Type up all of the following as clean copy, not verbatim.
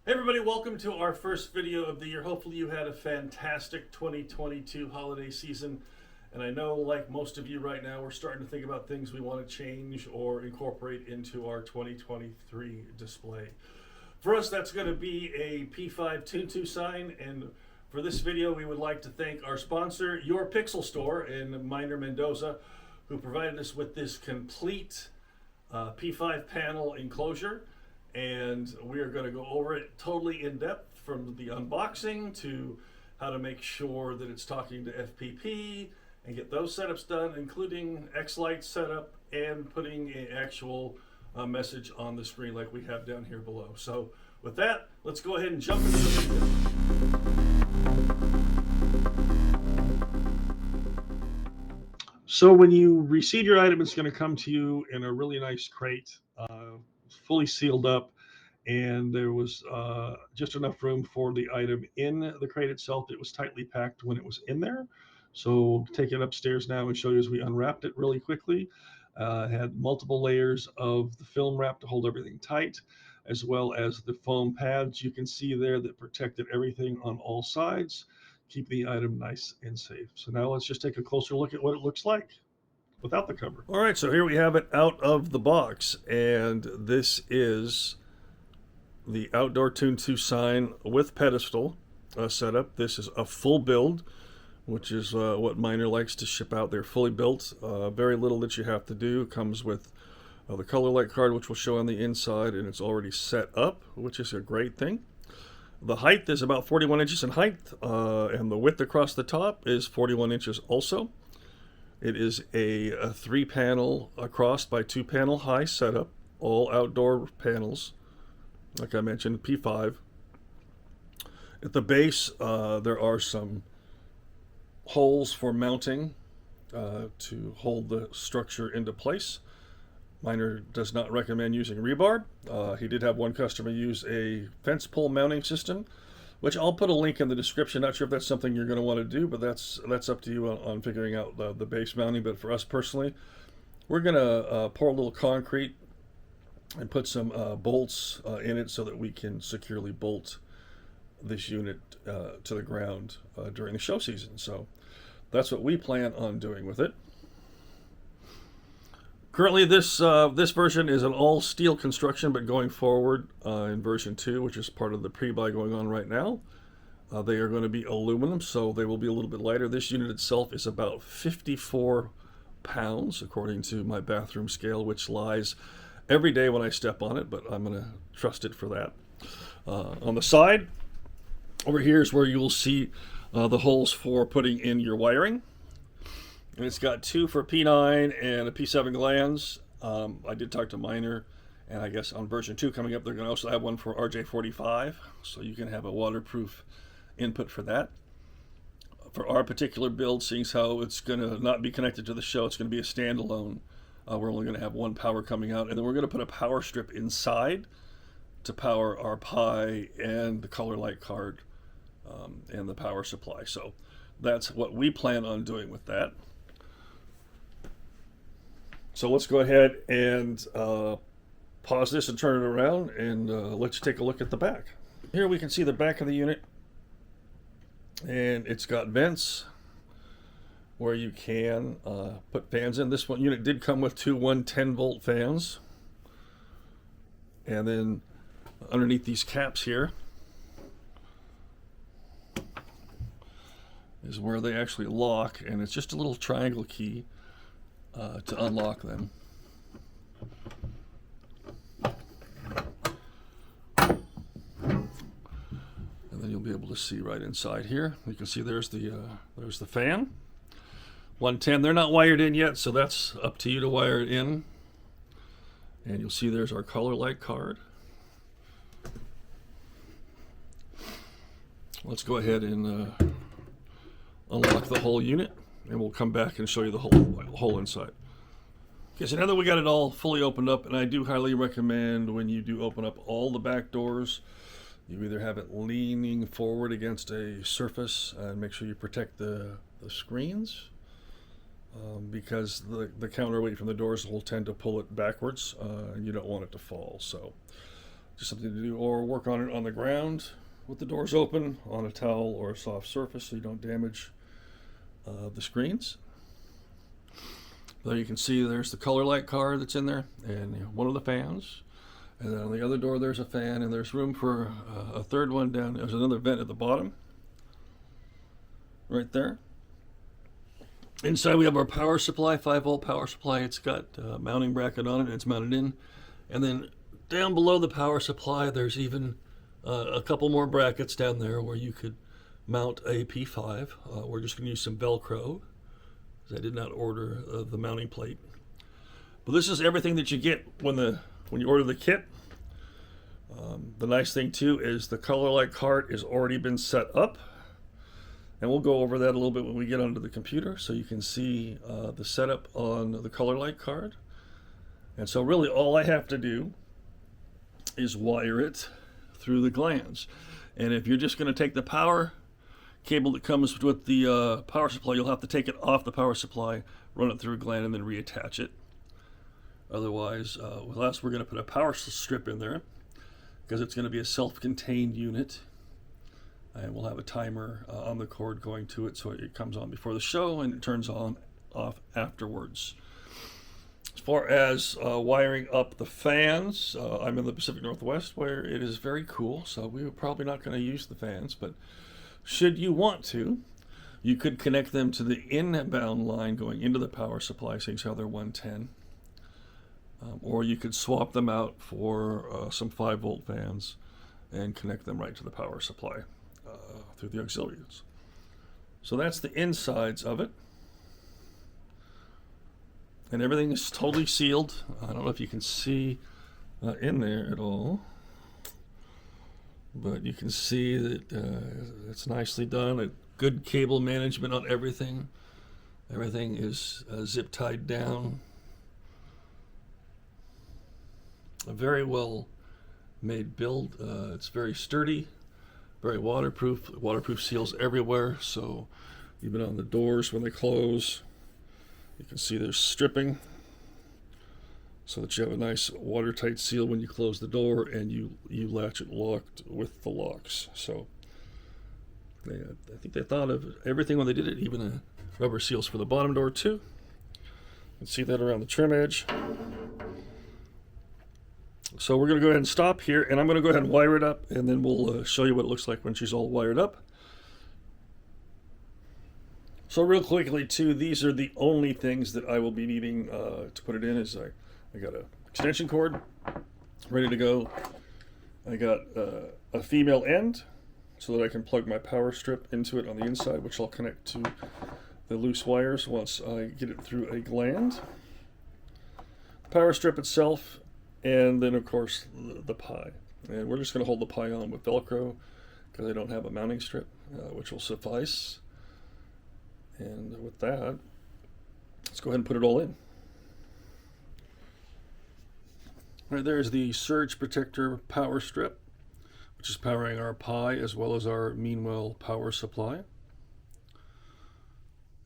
Hey everybody, welcome to our first video of the year. Hopefully you had a fantastic 2022 holiday season. And I know, like most of you right now, we're starting to think about things we want to change or incorporate into our 2023 display. For us, that's going to be a P5 Tuntu sign. And for this video, we would like to thank our sponsor, Your Pixel Store in Minor, Mendoza, who provided us with this complete P5 panel enclosure. And we are going to go over it totally in depth, from the unboxing to how to make sure that it's talking to FPP and get those setups done, including X-Lite setup and putting an actual message on the screen like we have down here below. So with that, let's go ahead and jump into the video. So when you receive your item, it's going to come to you in a really nice crate, fully sealed up, and there was just enough room for the item in the crate itself. It was tightly packed when it was in there. So we'll take it upstairs now and show you as we unwrapped it really quickly. It had multiple layers of the film wrap to hold everything tight, as well as the foam pads you can see there that protected everything on all sides, keep the item nice and safe. So now let's just take a closer look at what it looks like without the cover. All right, so here we have it out of the box, and this is the Outdoor Tuntu sign with pedestal setup. This is a full build, which is what Minor likes to ship out. They're fully built, very little that you have to do. It comes with the color light card, which will show on the inside, and it's already set up, which is a great thing. The height is about 41 inches in height, and the width across the top is 41 inches also. It is a 3-panel across by 2-panel high setup, all outdoor panels, like I mentioned, P5. At the base, there are some holes for mounting to hold the structure into place. Minor does not recommend using rebar. He did have one customer use a fence pole mounting system, which I'll put a link in the description. Not sure if that's something you're going to want to do, but that's up to you on figuring out the base mounting. But for us personally, we're going to pour a little concrete and put some bolts in it so that we can securely bolt this unit to the ground during the show season. So that's what we plan on doing with it. Currently, this version is an all steel construction, but going forward in version 2, which is part of the pre-buy going on right now, they are going to be aluminum, so they will be a little bit lighter. This unit itself is about 54 pounds, according to my bathroom scale, which lies every day when I step on it, but I'm going to trust it for that. On the side, over here is where you will see the holes for putting in your wiring. And it's got 2 for P9 and a P7 glands. I did talk to Minor, and I guess on version 2 coming up, they're going to also have one for RJ45, so you can have a waterproof input for that. For our particular build, seeing as how it's going to not be connected to the show, it's going to be a standalone. We're only going to have one power coming out, and then we're going to put a power strip inside to power our Pi and the color light card and the power supply. So that's what we plan on doing with that. So let's go ahead and pause this and turn it around, and let's take a look at the back. Here we can see the back of the unit, and it's got vents where you can put fans in. This one unit did come with 2 110-volt fans, and then underneath these caps here is where they actually lock, and it's just a little triangle key to unlock them. And then you'll be able to see right inside here. You can see there's the fan. 110. They're not wired in yet, so that's up to you to wire it in. And you'll see there's our color light card. Let's go ahead and unlock the whole unit, and we'll come back and show you the whole inside. Okay, so now that we got it all fully opened up, and I do highly recommend when you do open up all the back doors, you either have it leaning forward against a surface and make sure you protect the screens, because the counterweight from the doors will tend to pull it backwards, and you don't want it to fall. So just something to do, or work on it on the ground with the doors open on a towel or a soft surface so you don't damage the screens. There you can see there's the color light card that's in there, and one of the fans. And then on the other door there's a fan, and there's room for a third one down. There's another vent at the bottom, right there. Inside we have our power supply, 5-volt power supply. It's got a mounting bracket on it, and it's mounted in. And then down below the power supply, there's even a couple more brackets down there where you could mount a P5. We're just going to use some Velcro, because I did not order the mounting plate. But this is everything that you get when you order the kit. The nice thing too is the color light cart has already been set up. And we'll go over that a little bit when we get onto the computer, so you can see the setup on the color light card. And so really all I have to do is wire it through the glands. And if you're just going to take the power cable that comes with the power supply, you'll have to take it off the power supply, run it through a gland, and then reattach it. Otherwise, with us, we're going to put a power strip in there because it's going to be a self-contained unit. And we'll have a timer on the cord going to it, so it comes on before the show and it turns off afterwards. As far as wiring up the fans, I'm in the Pacific Northwest where it is very cool, so we're probably not going to use the fans, but should you want to, you could connect them to the inbound line going into the power supply, seeing how they're 110. Or you could swap them out for some 5-volt fans and connect them right to the power supply through the auxiliaries. So that's the insides of it. And everything is totally sealed. I don't know if you can see in there at all, but you can see that it's nicely done. Good cable management on everything. Everything is zip tied down. A very well made build. It's very sturdy, very waterproof. Waterproof seals everywhere, so even on the doors when they close, you can see there's stripping so that you have a nice watertight seal when you close the door, and you latch it locked with the locks. So I think they thought of everything when they did it, even rubber seals for the bottom door too. You can see that around the trim edge. So we're going to go ahead and stop here, and I'm going to go ahead and wire it up, and then we'll show you what it looks like when she's all wired up. So real quickly too, these are the only things that I will be needing to put it in. Is I got an extension cord ready to go. I got a female end so that I can plug my power strip into it on the inside, which I'll connect to the loose wires once I get it through a gland. The power strip itself, and then of course the pie. And we're just going to hold the pie on with Velcro because I don't have a mounting strip, which will suffice. And with that, let's go ahead and put it all in. Right there's the surge protector power strip, which is powering our pie as well as our Meanwell power supply.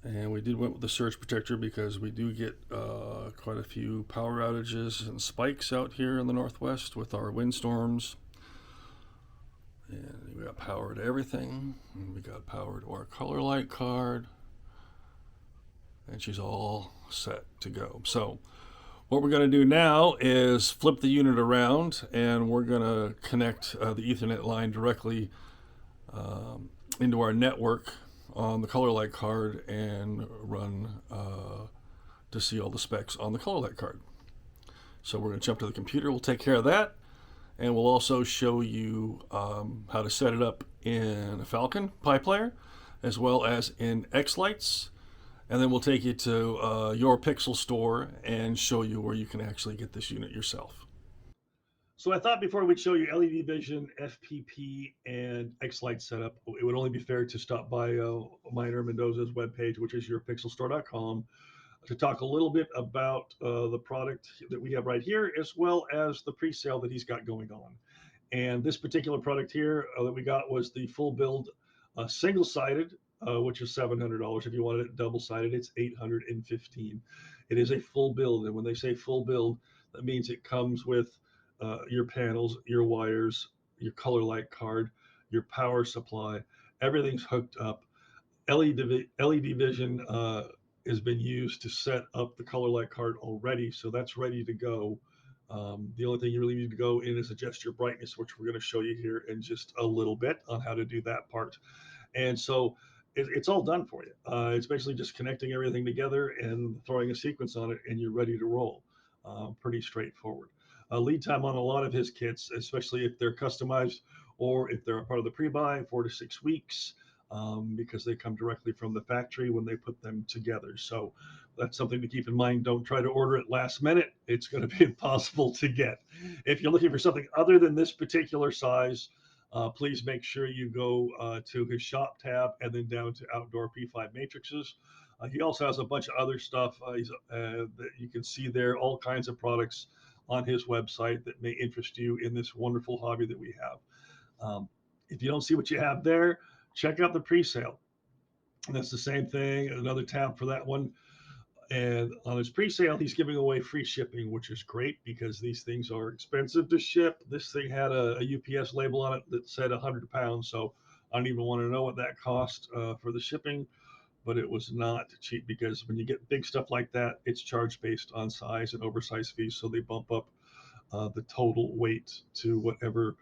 And we did went with the surge protector because we do get quite a few power outages and spikes out here in the Northwest with our windstorms. And we got power to everything. And we got power to our color light card. And she's all set to go. So what we're going to do now is flip the unit around, and we're going to connect the Ethernet line directly into our network on the color light card and run to see all the specs on the color light card. So we're going to jump to the computer. We'll take care of that, and we'll also show you how to set it up in a Falcon Pi Player as well as in X-Lights. And then we'll take you to your Pixel store and show you where you can actually get this unit yourself. So I thought before we'd show you LED vision, FPP, and X-Light setup, it would only be fair to stop by Miner Mendoza's webpage, which is yourpixelstore.com, to talk a little bit about the product that we have right here, as well as the pre-sale that he's got going on. And this particular product here that we got was the full build single-sided, which is $700. If you wanted it double-sided, it's $815. It is a full build, and when they say full build, that means it comes with your panels, your wires, your color light card, your power supply. Everything's hooked up. LED vision has been used to set up the color light card already, so that's ready to go. The only thing you really need to go in is adjust your brightness, which we're going to show you here in just a little bit on how to do that part. And so it's all done for you. It's basically just connecting everything together and throwing a sequence on it, and you're ready to roll. Pretty straightforward. Lead time on a lot of his kits, especially if they're customized or if they're a part of the pre-buy, 4 to 6 weeks, because they come directly from the factory when they put them together. So that's something to keep in mind. Don't try to order it last minute. It's going to be impossible to get. If you're looking for something other than this particular size, please make sure you go to his shop tab and then down to outdoor P5 matrices. He also has a bunch of other stuff that you can see there, all kinds of products on his website that may interest you in this wonderful hobby that we have. If you don't see what you have there, check out the pre-sale. And that's the same thing. Another tab for that one. And on his pre-sale, he's giving away free shipping, which is great because these things are expensive to ship. This thing had a UPS label on it that said 100 pounds, so I don't even want to know what that cost for the shipping, but it was not cheap because when you get big stuff like that, it's charged based on size and oversized fees, so they bump up the total weight to whatever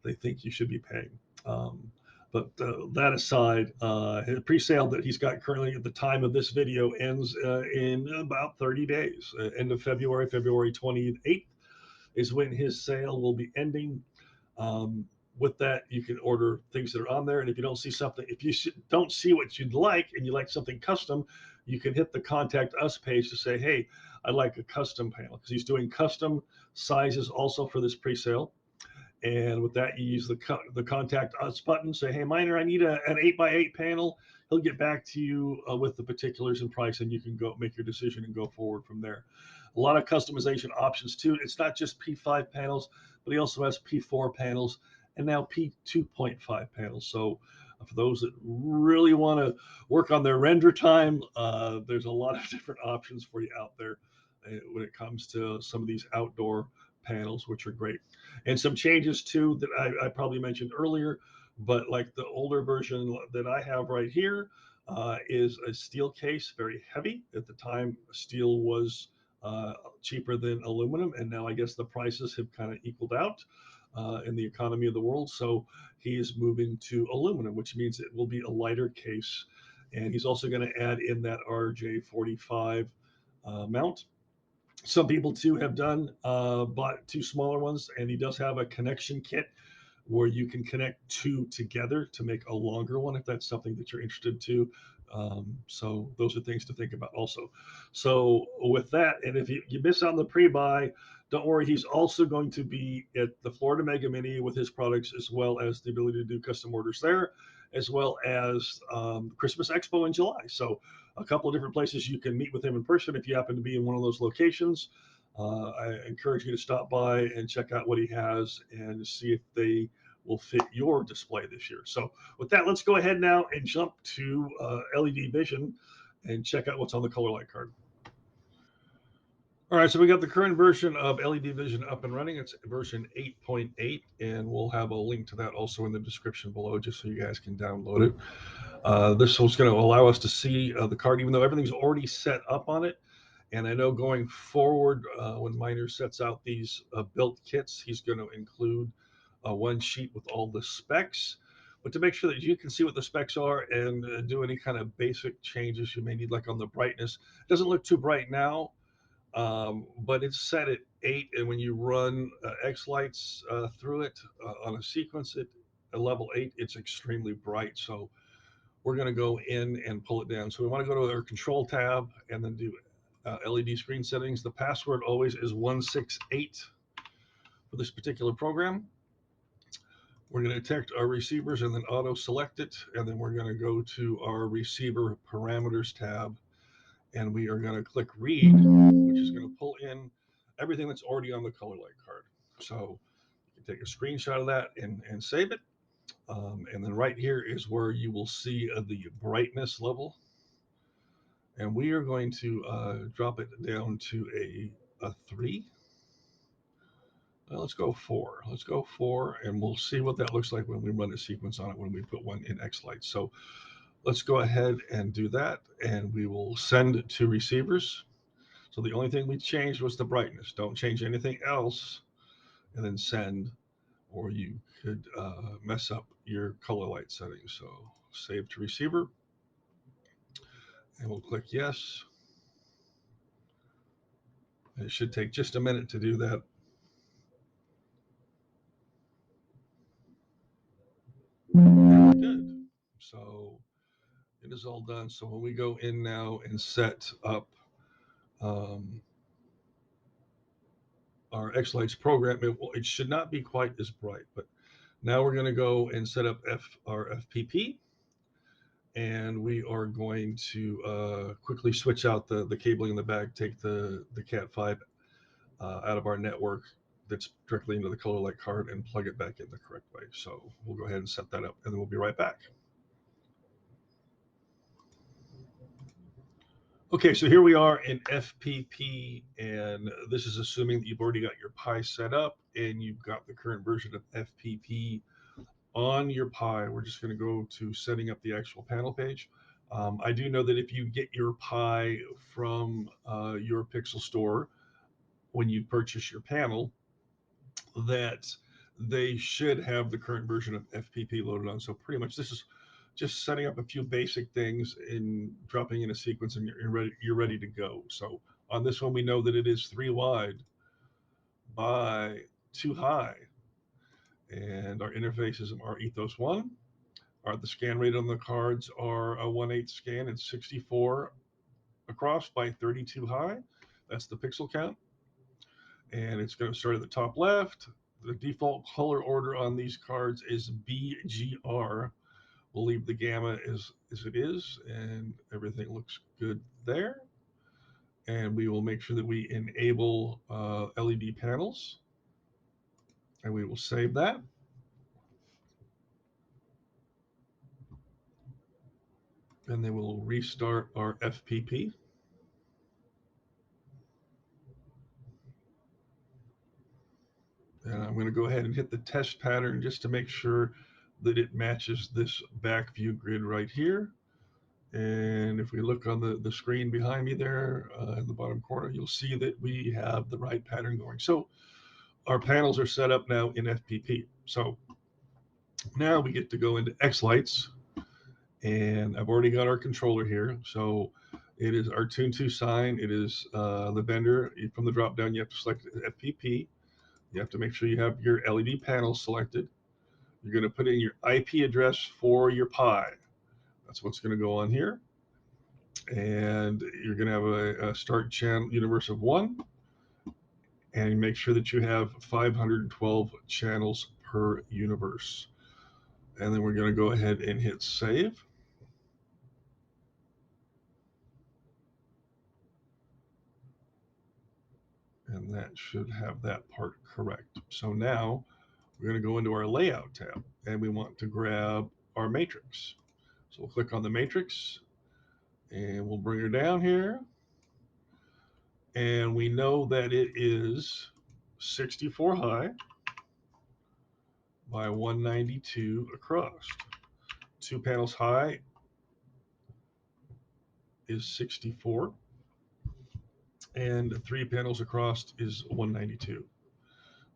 they think you should be paying. Um, but that aside, his pre-sale that he's got currently at the time of this video ends in about 30 days. End of February, February 28th is when his sale will be ending. Um, with that, you can order things that are on there. And if you don't see something, if you don't see what you'd like and you like something custom, you can hit the contact us page to say, hey, I'd like a custom panel because he's doing custom sizes also for this pre-sale. And with that, you use the contact us button. Say, hey, miner, I need an 8x8 panel. He'll get back to you with the particulars and price, and you can go make your decision and go forward from there. A lot of customization options too. It's not just P5 panels, but he also has P4 panels and now P2.5 panels. So for those that really want to work on their render time, there's a lot of different options for you out there when it comes to some of these outdoor panels, which are great. And some changes too that I probably mentioned earlier, but like the older version that I have right here is a steel case, very heavy. At the time, steel was cheaper than aluminum, and now I guess the prices have kind of equaled out in the economy of the world. So he is moving to aluminum, which means it will be a lighter case. And he's also going to add in that RJ45 mount. Some people too have done bought two smaller ones, and he does have a connection kit where you can connect two together to make a longer one if that's something that you're interested to. So those are things to think about also. So with that, and if you miss out on the pre-buy, don't worry. He's also going to be at the Florida Mega Mini with his products, as well as the ability to do custom orders there, as well as Christmas Expo in July. So a couple of different places you can meet with him in person if you happen to be in one of those locations. I encourage you to stop by and check out what he has and see if they will fit your display this year. So, with that, let's go ahead now and jump to LED Vision and check out what's on the color light card. All right, so we got the current version of LED Vision up and running. It's version 8.8, and we'll have a link to that also in the description below just so you guys can download it. This was going to allow us to see the card, even though everything's already set up on it. And I know going forward, when Miner sets out these built kits, he's going to include one sheet with all the specs. But to make sure that you can see what the specs are and do any kind of basic changes you may need, like on the brightness, it doesn't look too bright now, but it's set at 8. And when you run X lights through it on a sequence at level 8, it's extremely bright. So we're going to go in and pull it down. So we want to go to our control tab and then do LED screen settings. The password always is 168 for this particular program. We're going to detect our receivers and then auto select it. And then we're going to go to our receiver parameters tab and we are going to click read, which is going to pull in everything that's already on the color light card. So you can take a screenshot of that and save it. And then right here is where you will see the brightness level. And we are going to drop it down to a 3. Let's go 4. Let's go 4, and we'll see what that looks like when we run a sequence on it when we put one in X-Lite. So let's go ahead and do that, and we will send to receivers. So the only thing we changed was the brightness. Don't change anything else, and then send, or you could mess up your color light settings. So save to receiver, and we'll click yes. It should take just a minute to do that. And we're good. So it is all done. So when we go in now and set up um, our X-Lights program, it should not be quite as bright. But now we're going to go and set up our FPP, and we are going to quickly switch out the cabling in the back, take the Cat5 out of our network that's directly into the color light card and plug it back in the correct way. So we'll go ahead and set that up, and then we'll be right back. Okay, so here we are in FPP, and this is assuming that you've already got your Pi set up and you've got the current version of FPP on your Pi. We're just going to go to setting up the actual panel page. I do know that if you get your Pi from your Pixel store when you purchase your panel, that they should have the current version of FPP loaded on. So pretty much this is just setting up a few basic things and dropping in a sequence, and you're ready to go. So on this one, we know that it is 3 wide by 2 high, and our interfaces are Ethos 1. The scan rate on the cards are a 1/8 scan and 64 across by 32 high. That's the pixel count. And it's going to start at the top left. The default color order on these cards is BGR. We'll leave the gamma as it is, and everything looks good there. And we will make sure that we enable LED panels, and we will save that. And then we'll restart our FPP. And I'm going to go ahead and hit the test pattern just to make sure that it matches this back view grid right here. And if we look on the screen behind me there in the bottom corner, you'll see that we have the right pattern going. So our panels are set up now in FPP. So now we get to go into X-Lights, and I've already got our controller here. So it is our Tune 2 sign. It is the vendor. From the drop down, you have to select FPP. You have to make sure you have your LED panel selected. You're going to put in your IP address for your Pi. That's what's going to go on here. And you're going to have a start channel universe of 1. And make sure that you have 512 channels per universe. And then we're going to go ahead and hit save. And that should have that part correct. So now we're going to go into our layout tab, and we want to grab our matrix. So we'll click on the matrix, and we'll bring her down here. And we know that it is 64 high by 192 across. 2 panels high is 64, and 3 panels across is 192.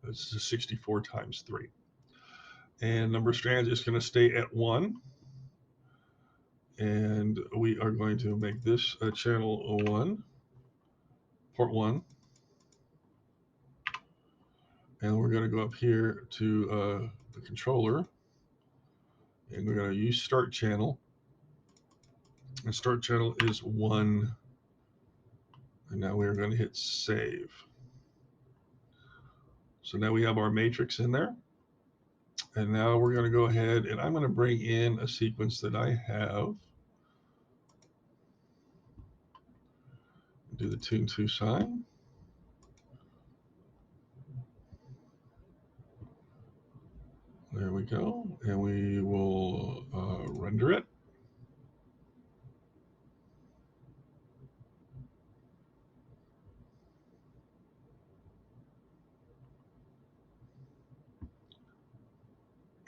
This is 64 times 3. And number of strands is going to stay at 1. And we are going to make this a channel 1, port 1. And we're going to go up here to the controller, and we're going to use start channel. And start channel is 1. And now we're going to hit save. So now we have our matrix in there. And now we're going to go ahead, and I'm going to bring in a sequence that I have. Do the Tune 2 sign. There we go. And we will render it.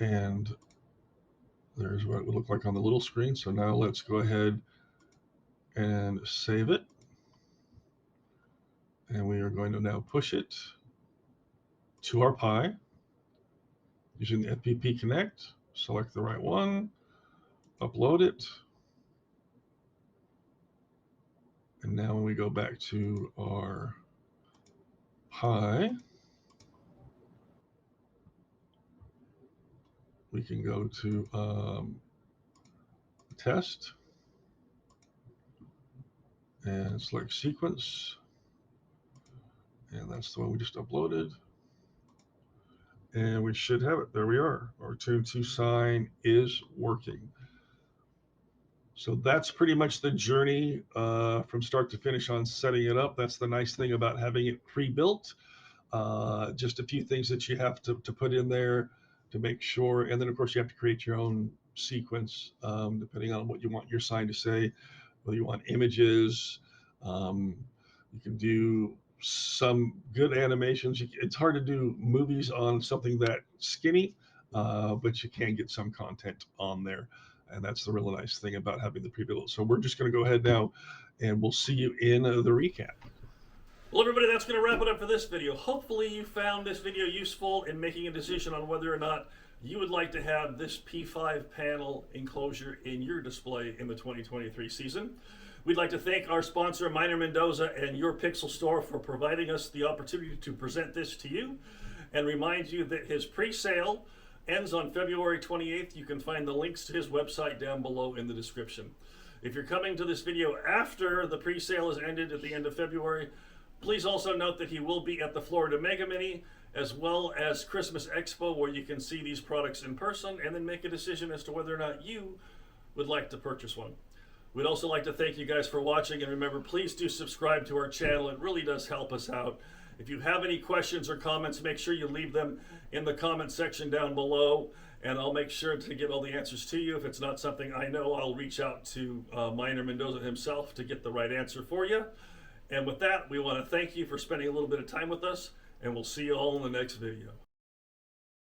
And there's what it would look like on the little screen. So now let's go ahead and save it. And we are going to now push it to our Pi using the FPP Connect. Select the right one, upload it. And now when we go back to our Pi, we can go to test and select sequence. And that's the one we just uploaded. And we should have it. There we are. Our Tune 2 sign is working. So that's pretty much the journey from start to finish on setting it up. That's the nice thing about having it pre-built. Just a few things that you have to put in there to make sure. And then, of course, you have to create your own sequence depending on what you want your sign to say, whether you want images. You can do some good animations. It's hard to do movies on something that skinny, but you can get some content on there. And that's the really nice thing about having the pre-built. So we're just going to go ahead now and we'll see you in the recap. Well, everybody, that's going to wrap it up for this video. Hopefully you found this video useful in making a decision on whether or not you would like to have this P5 panel enclosure in your display in the 2023 season. We'd like to thank our sponsor, Miner Mendoza and Your Pixel Store, for providing us the opportunity to present this to you, and remind you that his pre-sale ends on February 28th. You can find the links to his website down below in the description. If you're coming to this video after the pre-sale has ended at the end of February, please also note that he will be at the Florida Mega Mini as well as Christmas Expo, where you can see these products in person and then make a decision as to whether or not you would like to purchase one. We'd also like to thank you guys for watching, and remember, please do subscribe to our channel. It really does help us out. If you have any questions or comments, make sure you leave them in the comment section down below, and I'll make sure to get all the answers to you. If it's not something I know, I'll reach out to Miner Mendoza himself to get the right answer for you. And with that, we want to thank you for spending a little bit of time with us, and we'll see you all in the next video.